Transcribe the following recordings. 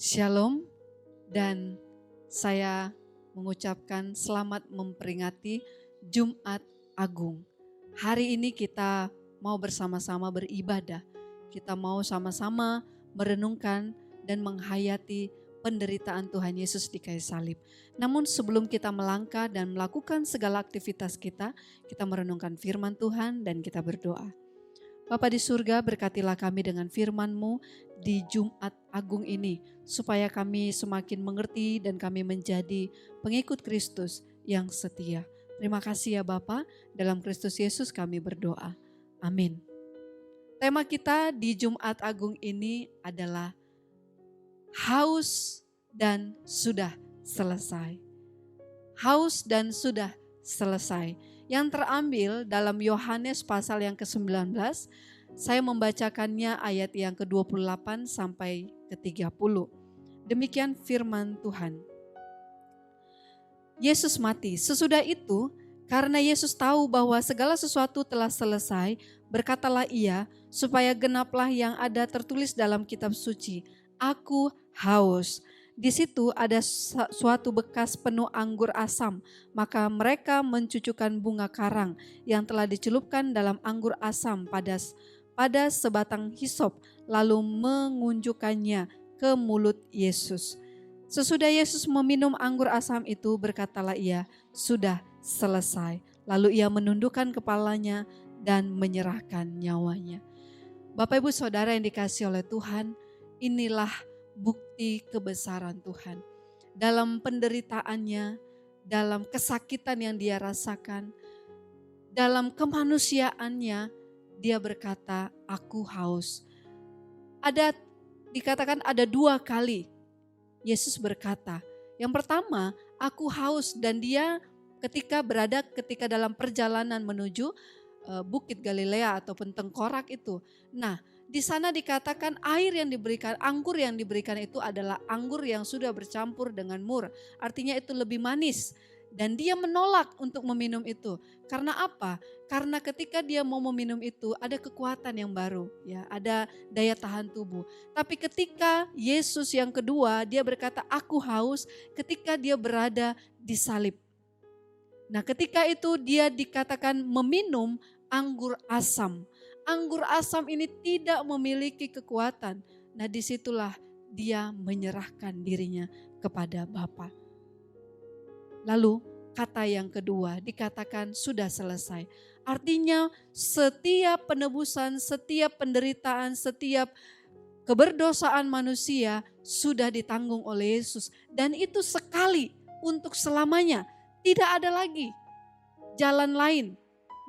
Shalom, dan saya mengucapkan selamat memperingati Jumat Agung. Hari ini kita mau bersama-sama beribadah. Kita mau sama-sama merenungkan dan menghayati penderitaan Tuhan Yesus di kayu salib. Namun sebelum kita melangkah dan melakukan segala aktivitas kita merenungkan firman Tuhan dan kita berdoa. Bapa di surga, berkatilah kami dengan firman-Mu di Jumat Agung ini, supaya kami semakin mengerti dan kami menjadi pengikut Kristus yang setia. Terima kasih ya Bapa, dalam Kristus Yesus kami berdoa. Amin. Tema kita di Jumat Agung ini adalah haus dan sudah selesai. Haus dan sudah selesai. Yang terambil dalam Yohanes pasal yang ke-19, saya membacakannya ayat yang ke-28 sampai ke-30. Demikian firman Tuhan. Yesus mati. Sesudah itu, karena Yesus tahu bahwa segala sesuatu telah selesai, berkatalah ia, supaya genaplah yang ada tertulis dalam kitab suci, "Aku haus." Di situ ada suatu bekas penuh anggur asam, maka mereka mencucukkan bunga karang yang telah dicelupkan dalam anggur asam pada sebatang hisop, lalu mengunjukkannya ke mulut Yesus. Sesudah Yesus meminum anggur asam itu, berkatalah ia, "Sudah selesai." Lalu ia menundukkan kepalanya dan menyerahkan nyawanya. Bapak Ibu Saudara yang dikasihi oleh Tuhan, inilah bukti kebesaran Tuhan. Dalam penderitaannya, dalam kesakitan yang dia rasakan, dalam kemanusiaannya, dia berkata, "Aku haus." Dikatakan ada 2 kali Yesus berkata. Yang pertama, "Aku haus," dan dia ketika dalam perjalanan menuju Bukit Galilea ataupun tengkorak itu. Nah, di sana dikatakan anggur yang diberikan itu adalah anggur yang sudah bercampur dengan mur. Artinya itu lebih manis. Dan dia menolak untuk meminum itu. Karena apa? Karena ketika dia mau meminum itu ada kekuatan yang baru, ya, ada daya tahan tubuh. Tapi ketika Yesus yang kedua, dia berkata, "Aku haus," ketika dia berada di salib. Nah, ketika itu dia dikatakan meminum anggur asam. Anggur asam ini tidak memiliki kekuatan. Nah, disitulah dia menyerahkan dirinya kepada Bapa. Lalu kata yang kedua dikatakan sudah selesai. Artinya setiap penebusan, setiap penderitaan, setiap keberdosaan manusia sudah ditanggung oleh Yesus. Dan itu sekali untuk selamanya. Tidak ada lagi jalan lain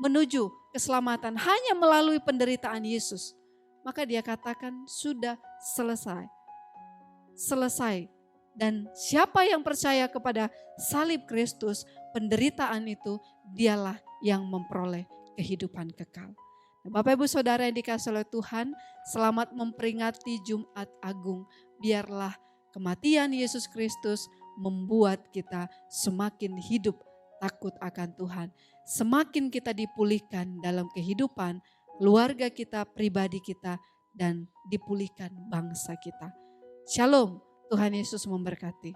menuju keselamatan hanya melalui penderitaan Yesus. Maka dia katakan sudah selesai. Selesai. Dan siapa yang percaya kepada salib Kristus, penderitaan itu dialah yang memperoleh kehidupan kekal. Nah, Bapak Ibu Saudara yang dikasihi oleh Tuhan, selamat memperingati Jumat Agung. Biarlah kematian Yesus Kristus membuat kita semakin hidup takut akan Tuhan. Semakin kita dipulihkan dalam kehidupan keluarga kita, pribadi kita, dan dipulihkan bangsa kita. Shalom, Tuhan Yesus memberkati.